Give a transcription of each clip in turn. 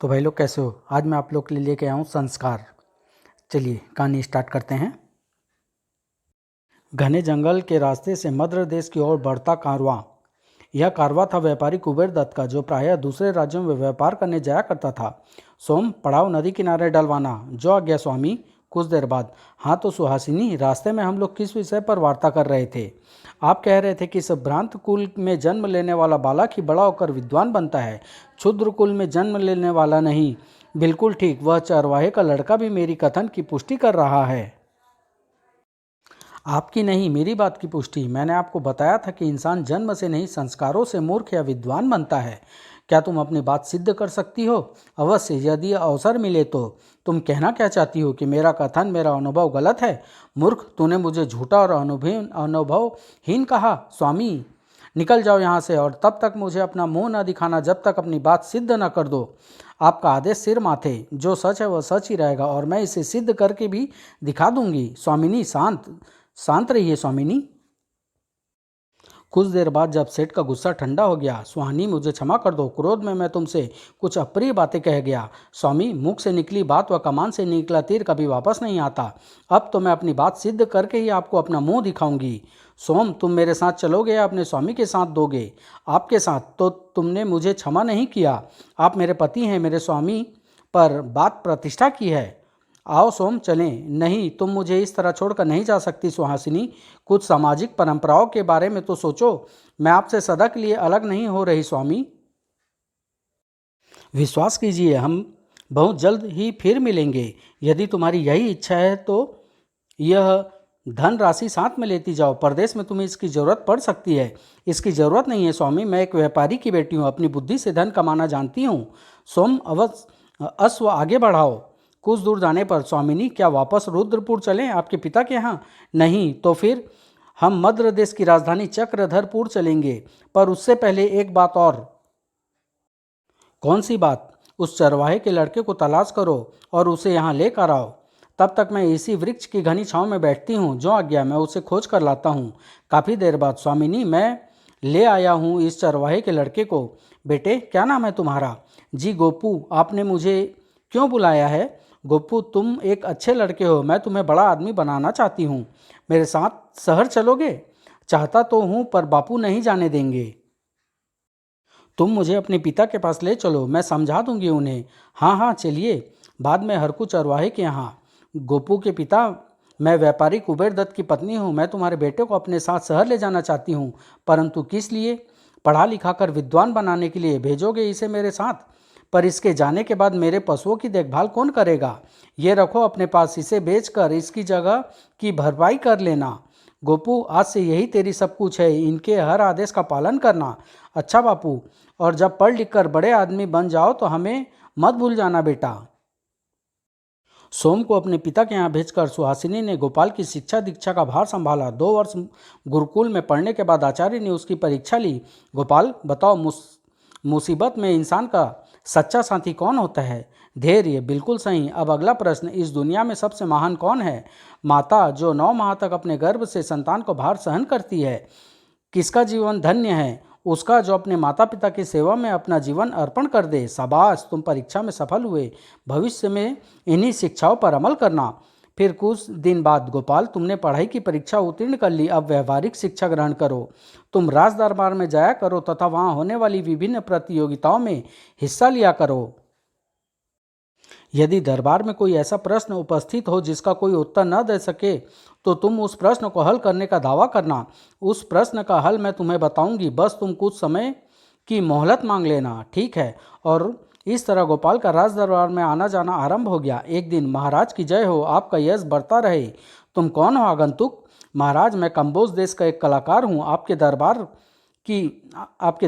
तो भाई लोग कैसे हो। आज मैं आप लोग के लिए लेके आया हूँ संस्कार। चलिए कहानी स्टार्ट करते हैं। घने जंगल के रास्ते से मध्य देश की ओर बढ़ता कारवां। यह कारवां था व्यापारी कुबेर दत्त का, जो प्रायः दूसरे राज्यों में व्यापार करने जाया करता था। सोम, पड़ाव नदी किनारे डलवाना। जो आज्ञा स्वामी। कुछ देर बाद, हाँ तो सुहासिनी, रास्ते में हम लोग किस विषय पर वार्ता कर रहे थे? आप कह रहे थे कि इस भ्रांत कुल में जन्म लेने वाला बालक ही बड़ा होकर विद्वान बनता है, क्षुद्र कुल में जन्म लेने वाला नहीं। बिल्कुल ठीक, वह चरवाहे का लड़का भी मेरी कथन की पुष्टि कर रहा है। आपकी नहीं, मेरी बात की पुष्टि। मैंने आपको बताया था कि इंसान जन्म से नहीं, संस्कारों से मूर्ख या विद्वान बनता है। क्या तुम अपनी बात सिद्ध कर सकती हो? अवश्य, यदि अवसर मिले तो। तुम कहना क्या चाहती हो कि मेरा कथन, मेरा अनुभव गलत है? मूर्ख, तूने मुझे झूठा और अनुभवहीन कहा। स्वामी, निकल जाओ यहाँ से, और तब तक मुझे अपना मुंह न दिखाना जब तक अपनी बात सिद्ध न कर दो। आपका आदेश सिर माथे। जो सच है वह सच ही रहेगा, और मैं इसे सिद्ध करके भी दिखा दूंगी। स्वामिनी, शांत शांत रहिए स्वामिनी। कुछ देर बाद जब सेठ का गुस्सा ठंडा हो गया, सुहानी मुझे क्षमा कर दो, क्रोध में मैं तुमसे कुछ अप्रिय बातें कह गया। स्वामी, मुख से निकली बात व कमान से निकला तीर कभी वापस नहीं आता। अब तो मैं अपनी बात सिद्ध करके ही आपको अपना मुंह दिखाऊंगी। सोम, तुम मेरे साथ चलोगे या अपने स्वामी के साथ दोगे? आपके साथ। तो तुमने मुझे क्षमा नहीं किया। आप मेरे पति हैं, मेरे स्वामी पर बात प्रतिष्ठा की है। आओ सोम, चलें। नहीं, तुम मुझे इस तरह छोड़कर नहीं जा सकती सुहासिनी। कुछ सामाजिक परंपराओं के बारे में तो सोचो। मैं आपसे सदा के लिए अलग नहीं हो रही स्वामी। विश्वास कीजिए, हम बहुत जल्द ही फिर मिलेंगे। यदि तुम्हारी यही इच्छा है तो यह धन राशि साथ में लेती जाओ। परदेश में तुम्हें इसकी ज़रूरत पड़ सकती है। इसकी ज़रूरत नहीं है स्वामी, मैं एक व्यापारी की बेटी हूँ, अपनी बुद्धि से धन कमाना जानती हूँ। सोम, अवश्य अश्व आगे बढ़ाओ। कुछ दूर जाने पर, स्वामिनी, क्या वापस रुद्रपुर चलें, आपके पिता के यहाँ? नहीं तो फिर हम मध्य देश की राजधानी चक्रधरपुर चलेंगे। पर उससे पहले एक बात और। कौन सी बात? उस चरवाहे के लड़के को तलाश करो और उसे यहाँ लेकर आओ। तब तक मैं इसी वृक्ष की घनी छांव में बैठती हूँ। जो आज्ञा, मैं उसे खोज कर लाता हूँ। काफ़ी देर बाद, स्वामिनी, मैं ले आया हूँ इस चरवाहे के लड़के को। बेटे, क्या नाम है तुम्हारा? जी गोपू। आपने मुझे क्यों बुलाया है? गोपू, तुम एक अच्छे लड़के हो, मैं तुम्हें बड़ा आदमी बनाना चाहती हूँ। मेरे साथ शहर चलोगे? चाहता तो हूँ, पर बापू नहीं जाने देंगे। तुम मुझे अपने पिता के पास ले चलो, मैं समझा दूंगी उन्हें। हाँ हाँ, चलिए। बाद में हरकू चरवाहे के यहाँ। गोपू के पिता, मैं व्यापारी कुबेर दत्त की पत्नी हूँ। मैं तुम्हारे बेटे को अपने साथ शहर ले जाना चाहती हूँ। परंतु किस लिए? पढ़ा लिखा कर विद्वान बनाने के लिए भेजोगे इसे मेरे साथ? पर इसके जाने के बाद मेरे पशुओं की देखभाल कौन करेगा? ये रखो अपने पास, इसे बेचकर इसकी जगह की भरपाई कर लेना। गोपू, आज से यही तेरी सब कुछ है, इनके हर आदेश का पालन करना। अच्छा बापू, और जब पढ़ लिख कर बड़े आदमी बन जाओ तो हमें मत भूल जाना बेटा। सोम को अपने पिता के यहाँ भेजकर सुहासिनी ने गोपाल की शिक्षा दीक्षा का भार संभाला। 2 वर्ष गुरुकुल में पढ़ने के बाद आचार्य ने उसकी परीक्षा ली। गोपाल, बताओ, मुसीबत में इंसान का सच्चा साथी कौन होता है? धैर्य। बिल्कुल सही। अब अगला प्रश्न, इस दुनिया में सबसे महान कौन है? माता, जो 9 माह तक अपने गर्भ से संतान को भार सहन करती है। किसका जीवन धन्य है? उसका जो अपने माता पिता की सेवा में अपना जीवन अर्पण कर दे। शाबाश, तुम परीक्षा में सफल हुए। भविष्य में इन्हीं शिक्षाओं पर अमल करना। फिर कुछ दिन बाद, गोपाल, तुमने पढ़ाई की परीक्षा उत्तीर्ण कर ली, अब व्यवहारिक शिक्षा ग्रहण करो। तुम राज दरबार में जाया करो तथा वहाँ होने वाली विभिन्न प्रतियोगिताओं में हिस्सा लिया करो। यदि दरबार में कोई ऐसा प्रश्न उपस्थित हो जिसका कोई उत्तर न दे सके, तो तुम उस प्रश्न को हल करने का दावा करना। उस प्रश्न का हल मैं तुम्हें बताऊंगी, बस तुम कुछ समय की मोहलत मांग लेना, ठीक है? और इस तरह गोपाल का राज दरबार में आना जाना आरंभ हो गया। एक दिन, महाराज की जय हो, आपका यश बढ़ता रहे। तुम कौन हो आगंतुक? महाराज, मैं कंबोज देश का एक कलाकार हूँ। आपके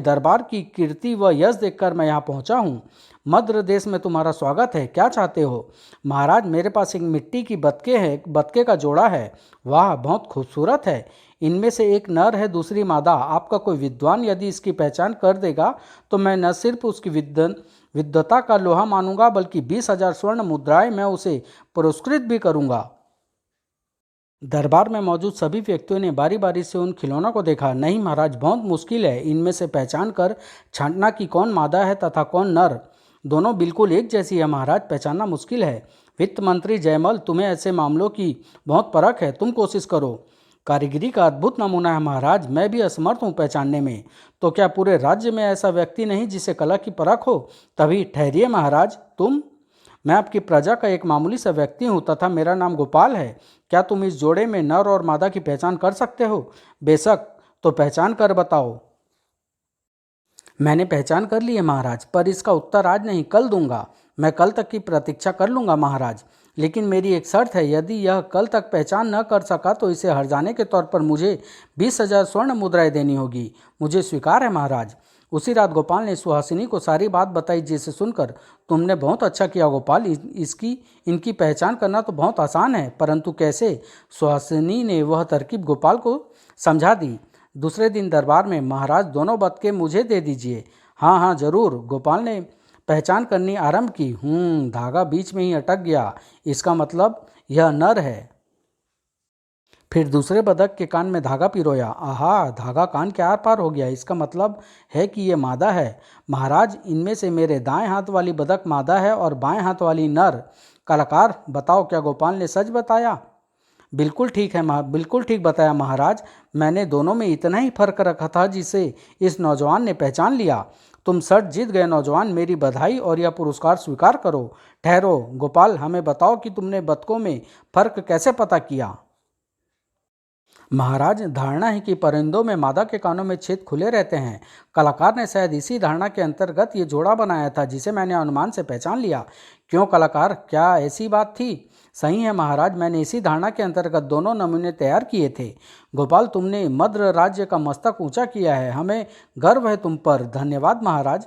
दरबार की कीर्ति व यश देखकर मैं यहाँ पहुँचा हूँ। मध्य देश में तुम्हारा स्वागत है। क्या चाहते हो? महाराज, मेरे पास एक मिट्टी की बतके का जोड़ा है। वाह, बहुत खूबसूरत है। इनमें से एक नर है, दूसरी मादा। आपका कोई विद्वान यदि इसकी पहचान कर देगा तो मैं न सिर्फ उसकी विद्वता का लोहा मानूंगा, बल्कि 20,000 स्वर्ण मुद्राएं मैं उसे पुरस्कृत भी करूंगा। दरबार में मौजूद सभी व्यक्तियों ने बारी बारी से उन खिलौनों को देखा। नहीं महाराज, बहुत मुश्किल है इनमें से पहचान कर छांटना कि कौन मादा है तथा कौन नर। दोनों बिल्कुल एक जैसी है महाराज, पहचानना मुश्किल है। वित्त मंत्री जयमल, तुम्हें ऐसे मामलों की बहुत परख है, तुम कोशिश करो। कारीगरी का अद्भुत नमूना है महाराज, मैं भी असमर्थ हूँ पहचानने में। तो क्या पूरे राज्य में ऐसा व्यक्ति नहीं जिसे कला की परख हो? तभी ठहरिए महाराज, तुम? मैं आपकी प्रजा का एक मामूली सा व्यक्ति हूँ तथा मेरा नाम गोपाल है। क्या तुम इस जोड़े में नर और मादा की पहचान कर सकते हो? बेशक, तो पहचान कर बताओ। मैंने पहचान कर ली है महाराज, पर इसका उत्तर आज नहीं, कल दूंगा। मैं कल तक की प्रतीक्षा कर लूंगा महाराज, लेकिन मेरी एक शर्त है, यदि यह कल तक पहचान न कर सका तो इसे हर्जाने के तौर पर मुझे 20,000 स्वर्ण मुद्राएं देनी होगी। मुझे स्वीकार है महाराज। उसी रात गोपाल ने सुहासिनी को सारी बात बताई, जिसे सुनकर, तुमने बहुत अच्छा किया गोपाल, इनकी पहचान करना तो बहुत आसान है, परंतु कैसे? सुहासिनी ने वह तरकीब गोपाल को समझा दी। दूसरे दिन दरबार में, महाराज दोनों बतके मुझे दे दीजिए। हाँ हाँ जरूर। गोपाल ने पहचान करनी आरंभ की। धागा बीच में ही अटक गया, इसका मतलब यह नर है। फिर दूसरे बतख के कान में धागा पिरोया। आहा, धागा कान के आर पार हो गया, इसका मतलब है कि ये मादा है। महाराज, इनमें से मेरे दाएं हाथ वाली बतख मादा है और बाएं हाथ वाली नर। कलाकार, बताओ क्या गोपाल ने सच बताया? बिल्कुल ठीक है, बिल्कुल ठीक बताया महाराज। मैंने दोनों में इतना ही फर्क रखा था जिसे इस नौजवान ने पहचान लिया। तुम शर्त जीत गए नौजवान, मेरी बधाई और यह पुरस्कार स्वीकार करो। ठहरो गोपाल, हमें बताओ कि तुमने बतखों में फर्क कैसे पता किया? महाराज, धारणा है कि परिंदों में मादा के कानों में छेद खुले रहते हैं। कलाकार ने शायद इसी धारणा के अंतर्गत ये जोड़ा बनाया था, जिसे मैंने अनुमान से पहचान लिया। क्यों कलाकार, क्या ऐसी बात थी? सही है महाराज, मैंने इसी धारणा के अंतर्गत दोनों नमूने तैयार किए थे। गोपाल, तुमने मद्र राज्य का मस्तक ऊंचा किया है, हमें गर्व है तुम पर। धन्यवाद महाराज।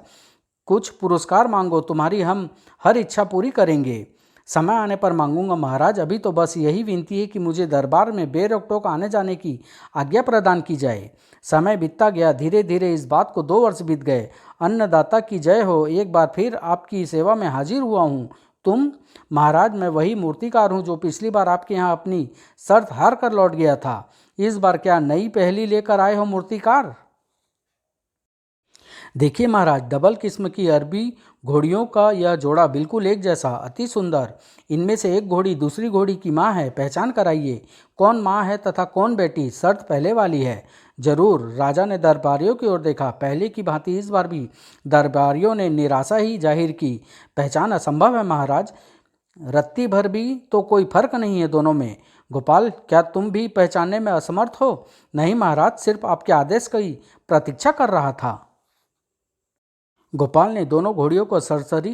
कुछ पुरस्कार मांगो, तुम्हारी हम हर इच्छा पूरी करेंगे। समय आने पर मांगूंगा महाराज, अभी तो बस यही विनती है कि मुझे दरबार में बेरोक-टोक आने जाने की आज्ञा प्रदान की जाए। समय बीतता गया, धीरे धीरे इस बात को 2 वर्ष बीत गए। अन्नदाता की जय हो, एक बार फिर आपकी सेवा में हाजिर हुआ हूँ। तुम? महाराज, मैं वही मूर्तिकार हूँ जो पिछली बार आपके यहाँ अपनी शर्त हार कर लौट गया था। इस बार क्या नई पहेली लेकर आए हो मूर्तिकार? देखिए महाराज, डबल किस्म की अरबी घोड़ियों का यह जोड़ा बिल्कुल एक जैसा, अति सुंदर। इनमें से एक घोड़ी दूसरी घोड़ी की माँ है, पहचान कराइए। कौन माँ है तथा कौन बेटी? शर्त पहले वाली है। जरूर। राजा ने दरबारियों की ओर देखा। पहले की भांति इस बार भी दरबारियों ने निराशा ही जाहिर की। पहचान असंभव है महाराज, रत्ती भर भी तो कोई फर्क नहीं है दोनों में। गोपाल, क्या तुम भी पहचानने में असमर्थ हो? नहीं महाराज, सिर्फ आपके आदेश की प्रतीक्षा कर रहा था। गोपाल ने दोनों घोड़ियों को सरसरी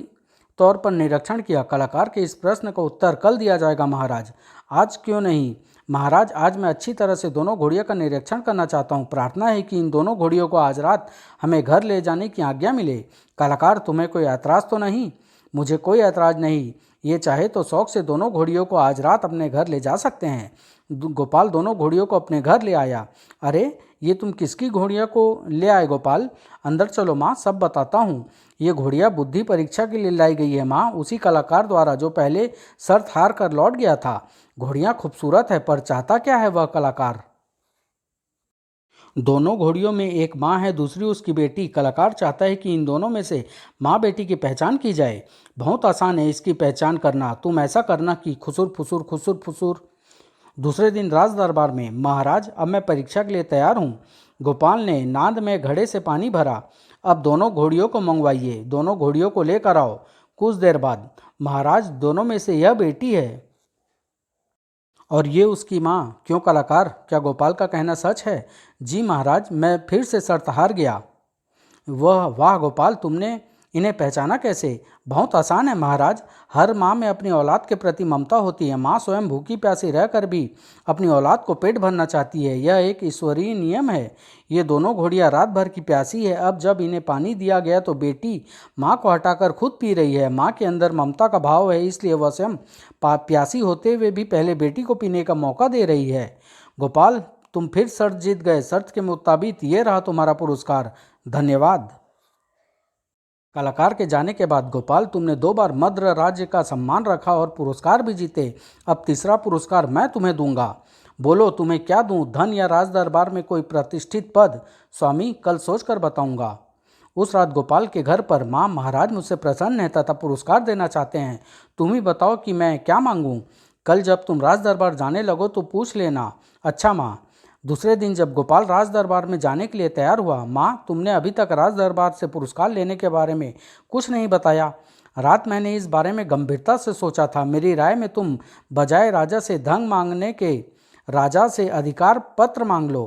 तौर पर निरीक्षण किया। कलाकार के इस प्रश्न का उत्तर कल दिया जाएगा महाराज। आज क्यों नहीं? महाराज, आज मैं अच्छी तरह से दोनों घोड़ियों का निरीक्षण करना चाहता हूँ। प्रार्थना है कि इन दोनों घोड़ियों को आज रात हमें घर ले जाने की आज्ञा मिले। कलाकार, तुम्हें कोई ऐतराज़ तो नहीं? मुझे कोई ऐतराज़ नहीं। ये चाहे तो शौक से दोनों घोड़ियों को आज रात अपने घर ले जा सकते हैं। गोपाल दोनों घोड़ियों को अपने घर ले आया। अरे, ये तुम किसकी घोड़ियों को ले आए गोपाल? अंदर चलो माँ, सब बताता हूँ। ये घोड़ियाँ बुद्धि परीक्षा के लिए लाई गई है माँ, उसी कलाकार द्वारा जो पहले शर्त हार कर लौट गया था। घोड़ियाँ खूबसूरत है, पर चाहता क्या है वह कलाकार? दोनों घोड़ियों में एक माँ है, दूसरी उसकी बेटी। कलाकार चाहता है कि इन दोनों में से माँ बेटी की पहचान की जाए। बहुत आसान है इसकी पहचान करना। तुम ऐसा करना कि खुसुर फुसुर खुसुर फुसुर। दूसरे दिन राज दरबार में, महाराज अब मैं परीक्षा के लिए तैयार हूँ। गोपाल ने नांद में घड़े से पानी भरा। अब दोनों घोड़ियों को मंगवाइए, दोनों घोड़ियों को लेकर आओ। कुछ देर बाद, महाराज दोनों में से यह बेटी है और ये उसकी माँ। क्यों कलाकार, क्या गोपाल का कहना सच है? जी महाराज, मैं फिर से शर्त हार गया। वह वाह गोपाल, तुमने इन्हें पहचाना कैसे? बहुत आसान है महाराज। हर माँ में अपनी औलाद के प्रति ममता होती है। माँ स्वयं भूखी प्यासी रहकर भी अपनी औलाद को पेट भरना चाहती है, यह एक ईश्वरीय नियम है। ये दोनों घोड़ियाँ रात भर की प्यासी है। अब जब इन्हें पानी दिया गया तो बेटी माँ को हटाकर खुद पी रही है। माँ के अंदर ममता का भाव है, इसलिए वह स्वयं प्यासी होते हुए भी पहले बेटी को पीने का मौका दे रही है। गोपाल, तुम फिर शर्त जीत गए। शर्त के मुताबिक ये रहा तुम्हारा पुरस्कार। धन्यवाद। कलाकार के जाने के बाद, गोपाल तुमने 2 बार मद्र राज्य का सम्मान रखा और पुरस्कार भी जीते। अब तीसरा पुरस्कार मैं तुम्हें दूंगा। बोलो तुम्हें क्या दूं? धन या राज दरबार में कोई प्रतिष्ठित पद? स्वामी, कल सोच कर बताऊंगा। उस रात गोपाल के घर पर माँ महाराज मुझसे प्रसन्न है तथा पुरस्कार देना चाहते हैं। तुम ही बताओ कि मैं क्या मांगूं। कल जब तुम राज दरबार जाने लगो तो पूछ लेना। अच्छा माँ। दूसरे दिन जब गोपाल राज दरबार में जाने के लिए तैयार हुआ, माँ तुमने अभी तक राज दरबार से पुरस्कार लेने के बारे में कुछ नहीं बताया। रात मैंने इस बारे में गंभीरता से सोचा था। मेरी राय में तुम बजाय राजा से धन मांगने के राजा से अधिकार पत्र मांग लो।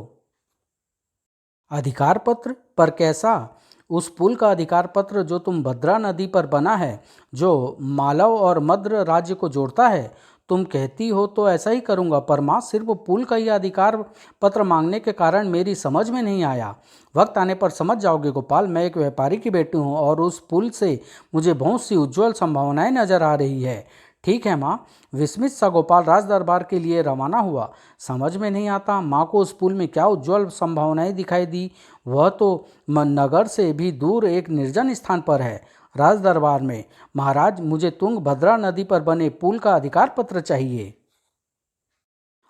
अधिकार पत्र? पर कैसा? उस पुल का अधिकार पत्र जो तुम भद्रा नदी पर बना है, जो मालव और मद्र राज्य को जोड़ता है। तुम कहती हो तो ऐसा ही करूंगा, पर माँ सिर्फ पुल का ही अधिकार पत्र मांगने के कारण मेरी समझ में नहीं आया। वक्त आने पर समझ जाओगे गोपाल। मैं एक व्यापारी की बेटी हूँ और उस पुल से मुझे बहुत सी उज्जवल संभावनाएं नजर आ रही है। ठीक है माँ। विस्मित सा गोपाल राज दरबार के लिए रवाना हुआ। समझ में नहीं आता माँ को उस पुल में क्या उज्जवल संभावनाएं दिखाई दी। वह तो नगर से भी दूर एक निर्जन स्थान पर है। राज दरबार में, महाराज मुझे तुंगभद्रा नदी पर बने पुल का अधिकार पत्र चाहिए।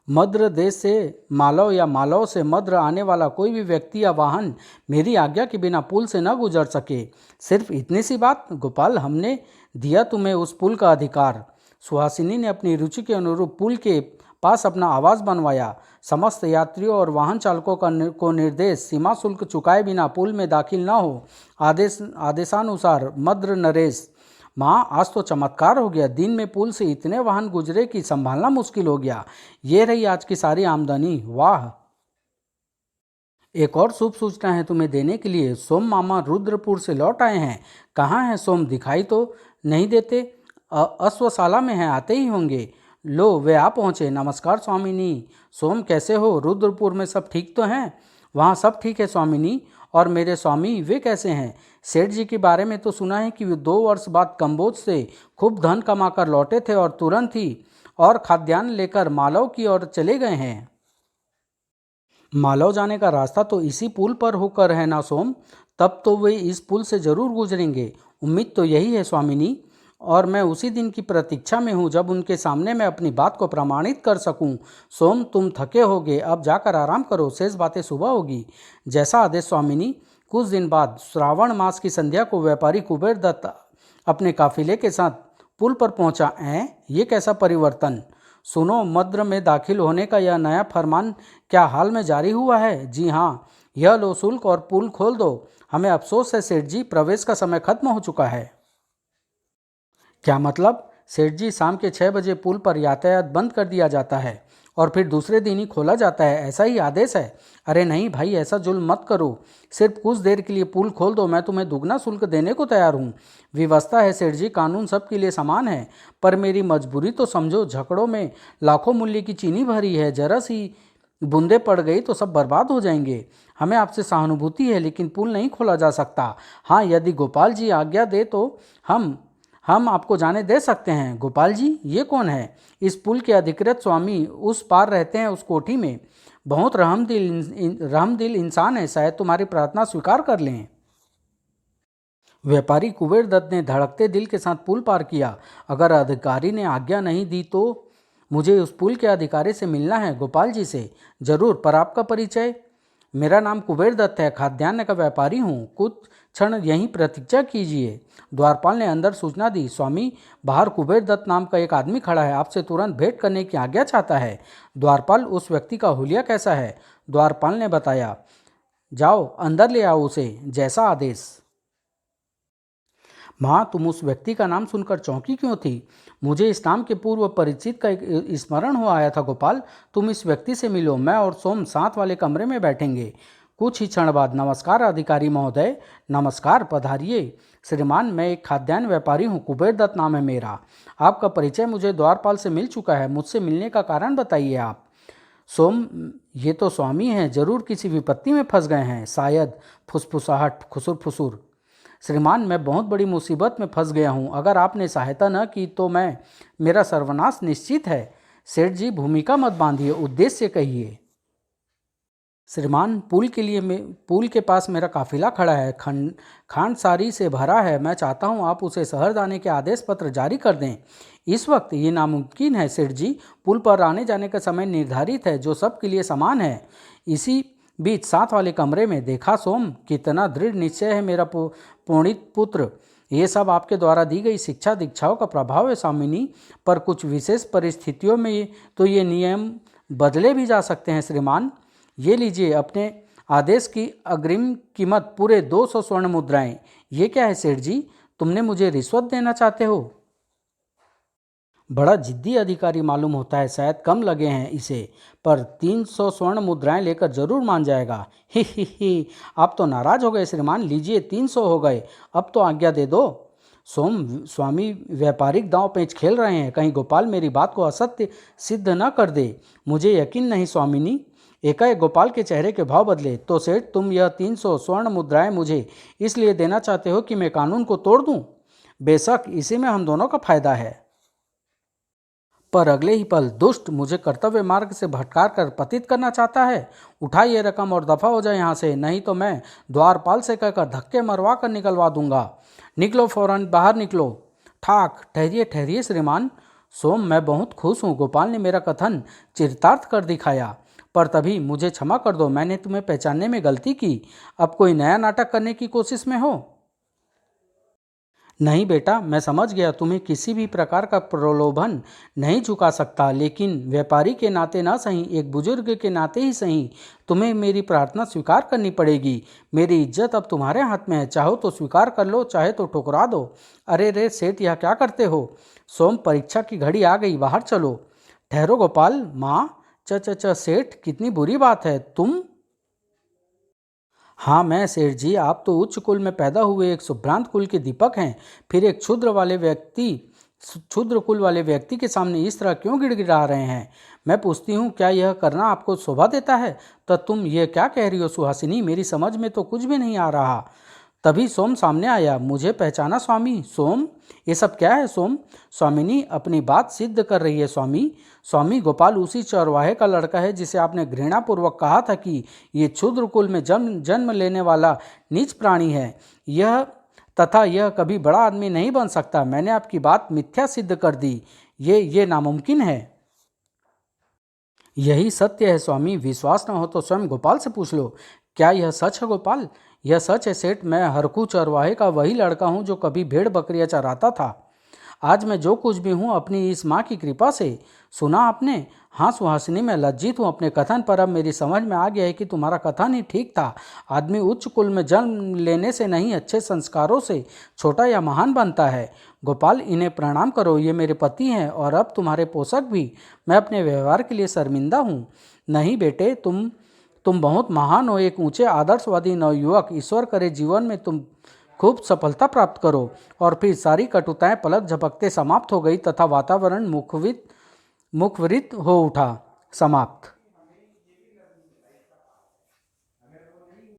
मद्र देश से मालव या मालव से मद्र आने वाला कोई भी व्यक्ति या वाहन मेरी आज्ञा के बिना पुल से न गुजर सके। सिर्फ इतनी सी बात गोपाल, हमने दिया तुम्हें उस पुल का अधिकार। सुहासिनी ने अपनी रुचि के अनुरूप पुल के पास अपना आवास बनवाया। समस्त यात्रियों और वाहन चालकों को निर्देश, सीमा शुल्क चुकाए बिना पुल में दाखिल न हो। आदेशानुसार मद्र नरेश। माँ आज तो चमत्कार हो गया। दिन में पुल से इतने वाहन गुजरे कि संभालना मुश्किल हो गया। ये रही आज की सारी आमदनी। वाह। एक और शुभ सूचना है तुम्हें देने के लिए। सोम मामा रुद्रपुर से लौट आए हैं। कहाँ हैं सोम? दिखाई तो नहीं देते। अश्वशाला में हैं, आते ही होंगे। लो वे आ पहुँचे। नमस्कार स्वामिनी। सोम कैसे हो? रुद्रपुर में सब ठीक तो हैं? वहाँ सब ठीक है स्वामिनी। और मेरे स्वामी वे कैसे हैं? सेठ जी के बारे में तो सुना है कि वे 2 वर्ष बाद कंबोज से खूब धन कमाकर लौटे थे और तुरंत ही और खाद्यान्न लेकर मालव की ओर चले गए हैं। मालव जाने का रास्ता तो इसी पुल पर होकर है ना सोम? तब तो वे इस पुल से जरूर गुजरेंगे। उम्मीद तो यही है स्वामिनी। और मैं उसी दिन की प्रतीक्षा में हूँ जब उनके सामने मैं अपनी बात को प्रमाणित कर सकूँ। सोम तुम थके होगे, अब जाकर आराम करो। शेष बातें सुबह होगी। जैसा आदेश स्वामिनी। कुछ दिन बाद श्रावण मास की संध्या को व्यापारी कुबेर दत्त अपने काफिले के साथ पुल पर पहुंचा। ये कैसा परिवर्तन? सुनो, मद्र में दाखिल होने का यह नया फरमान क्या हाल में जारी हुआ है? जी हाँ। यह लो शुल्क और पुल खोल दो। हमें अफसोस है सेठ जी, प्रवेश का समय खत्म हो चुका है। क्या मतलब? सेठ जी, शाम के 6 बजे पुल पर यातायात बंद कर दिया जाता है और फिर दूसरे दिन ही खोला जाता है, ऐसा ही आदेश है? अरे नहीं भाई, ऐसा जुल्म मत करो। सिर्फ कुछ देर के लिए पुल खोल दो, मैं तुम्हें दुगना शुल्क देने को तैयार हूँ। व्यवस्था है सेठ जी, कानून सबके लिए समान है। पर मेरी मजबूरी तो समझो। झगड़ों में लाखों मूल्य की चीनी भरी है, जरा सी बूंदे पड़ गई तो सब बर्बाद हो जाएंगे। हमें आपसे सहानुभूति है, लेकिन पुल नहीं खोला जा सकता। हाँ, यदि गोपाल जी आज्ञा दे तो हम आपको जाने दे सकते हैं। गोपाल जी? ये कौन है? इस पुल के अधिकृत स्वामी उस पार रहते हैं, उस कोठी में। बहुत रहमदिल इंसान है, शायद तुम्हारी प्रार्थना स्वीकार कर लें। व्यापारी कुबेर दत्त ने धड़कते दिल के साथ पुल पार किया। अगर अधिकारी ने आज्ञा नहीं दी तो मुझे उस पुल के अधिकारी से मिलना है। गोपाल जी से? जरूर, पर आपका परिचय? मेरा नाम कुबेर दत्त है, खाद्यान्न का व्यापारी हूँ। कुछ क्षण यहीं प्रतीक्षा कीजिए। द्वारपाल ने अंदर सूचना दी। स्वामी, बाहर कुबेर दत्त नाम का एक आदमी खड़ा है, आपसे तुरंत भेंट करने की आज्ञा चाहता है। द्वारपाल, उस व्यक्ति का हुलिया कैसा है? द्वारपाल ने बताया। जाओ अंदर ले आओ उसे, जैसा आदेश। माँ, तुम उस व्यक्ति का नाम सुनकर चौंकी क्यों थी? मुझे इस नाम के पूर्व परिचित का एक स्मरण हो आया था गोपाल। तुम इस व्यक्ति से मिलो, मैं और सोम साथ वाले कमरे में बैठेंगे। कुछ ही क्षण बाद, नमस्कार अधिकारी महोदय। नमस्कार, पधारिए। श्रीमान, मैं एक खाद्यान्न व्यापारी हूँ, कुबेर दत्त नाम है मेरा। आपका परिचय मुझे द्वारपाल से मिल चुका है, मुझसे मिलने का कारण बताइए आप। सोम, ये तो स्वामी हैं, जरूर किसी विपत्ति में फंस गए हैं, शायद। फुसफुसाहट, खुसुर फुसुर। श्रीमान, मैं बहुत बड़ी मुसीबत में फंस गया हूँ। अगर आपने सहायता न की तो मेरा सर्वनाश निश्चित है। सेठ जी, भूमिका मत बांधिए, उद्देश्य कहिए। श्रीमान, पुल के पास मेरा काफिला खड़ा है, खांडसारी से भरा है। मैं चाहता हूँ आप उसे शहर जाने के आदेश पत्र जारी कर दें। इस वक्त ये नामुमकिन है सेठ जी। पुल पर आने जाने का समय निर्धारित है, जो सबके लिए समान है। इसी बीच साथ वाले कमरे में। देखा सोम, कितना दृढ़ निश्चय है मेरा पुणित पुत्र। ये सब आपके द्वारा दी गई शिक्षा दीक्षाओं का प्रभाव है स्वामिनी, पर कुछ विशेष परिस्थितियों में तो ये नियम बदले भी जा सकते हैं श्रीमान। ये लीजिए, अपने आदेश की अग्रिम कीमत पूरे 200 स्वर्ण मुद्राएं। ये क्या है सेठ जी, तुमने मुझे रिश्वत देना चाहते हो? बड़ा जिद्दी अधिकारी मालूम होता है, शायद कम लगे हैं इसे, पर 300 स्वर्ण मुद्राएं लेकर जरूर मान जाएगा। ही, आप तो नाराज हो गए श्रीमान। लीजिए, 300 हो गए, अब तो आज्ञा दे दो। सोम, स्वामी व्यापारिक दांव पेंच खेल रहे हैं, कहीं गोपाल मेरी बात को असत्य सिद्ध न कर दे। मुझे यकीन नहीं स्वामिनी। एकाएक गोपाल के चेहरे के भाव बदले। तो सेठ, तुम यह 300 स्वर्ण मुद्राएं मुझे इसलिए देना चाहते हो कि मैं कानून को तोड़ दूं? बेशक, इसी में हम दोनों का फायदा है। पर अगले ही पल दुष्ट मुझे कर्तव्य मार्ग से भटकार कर पतित करना चाहता है। उठा ये रकम और दफा हो जाए यहाँ से, नहीं तो मैं द्वारपाल से कहकर धक्के मरवा कर निकलवा दूंगा। निकलो फौरन, बाहर निकलो। ठाक, ठहरिए ठहरिए श्रीमान। सोम, मैं बहुत खुश हूँ, गोपाल ने मेरा कथन चरितार्थ कर दिखाया। पर तभी मुझे क्षमा कर दो, मैंने तुम्हें पहचानने में गलती की। अब कोई नया नाटक करने की कोशिश में हो? नहीं बेटा, मैं समझ गया, तुम्हें किसी भी प्रकार का प्रलोभन नहीं झुका सकता, लेकिन व्यापारी के नाते ना सही, एक बुजुर्ग के नाते ही सही, तुम्हें मेरी प्रार्थना स्वीकार करनी पड़ेगी। मेरी इज्जत अब तुम्हारे हाथ में है, चाहो तो स्वीकार कर लो, चाहे तो ठुकरा दो। अरे रे सेठ, यह क्या करते हो? सोम, परीक्षा की घड़ी आ गई, बाहर चलो। ठहरो गोपाल। माँ, च सेठ, कितनी बुरी बात है। तुम? हाँ, मैं सेठ जी, आप तो उच्च कुल में पैदा हुए एक सुभ्रांत कुल के दीपक हैं, फिर एक क्षुद्र कुल वाले व्यक्ति के सामने इस तरह क्यों गिड़गिड़ा रहे हैं? मैं पूछती हूँ, क्या यह करना आपको शोभा देता है? तो तुम ये क्या कह रही हो सुहासिनी, मेरी समझ में तो कुछ भी नहीं आ रहा। तभी सोम सामने आया। मुझे पहचाना स्वामी? सोम, ये सब क्या है सोम? स्वामिनी अपनी बात सिद्ध कर रही है स्वामी। स्वामी, गोपाल उसी चौरवाहे का लड़का है जिसे आपने घृणापूर्वक कहा था कि ये क्षुद्र कुल में जन्म लेने वाला नीच प्राणी है, यह कभी बड़ा आदमी नहीं बन सकता। मैंने आपकी बात मिथ्या सिद्ध कर दी। ये नामुमकिन है। यही सत्य है स्वामी, विश्वास न हो तो स्वयं गोपाल से पूछ लो। क्या यह सच है गोपाल? यह सच है सेठ, मैं हरकू चरवाहे का वही लड़का हूँ जो कभी भेड़ बकरियाँ चराता था। आज मैं जो कुछ भी हूँ अपनी इस माँ की कृपा से। सुना आपने? हाँ सुहासिनी, मैं लज्जित हूँ अपने कथन पर। अब मेरी समझ में आ गया है कि तुम्हारा कथन ही ठीक था। आदमी उच्च कुल में जन्म लेने से नहीं, अच्छे संस्कारों से छोटा या महान बनता है। गोपाल, इन्हें प्रणाम करो, ये मेरे पति हैं और अब तुम्हारे पोषक भी। मैं अपने व्यवहार के लिए शर्मिंदा हूँ। नहीं बेटे, तुम बहुत महान हो, एक ऊंचे आदर्शवादी नवयुवक। ईश्वर करे जीवन में तुम खूब सफलता प्राप्त करो। और फिर सारी कटुताएं पलक झपकते समाप्त हो गई तथा वातावरण मुखरित हो उठा। समाप्त।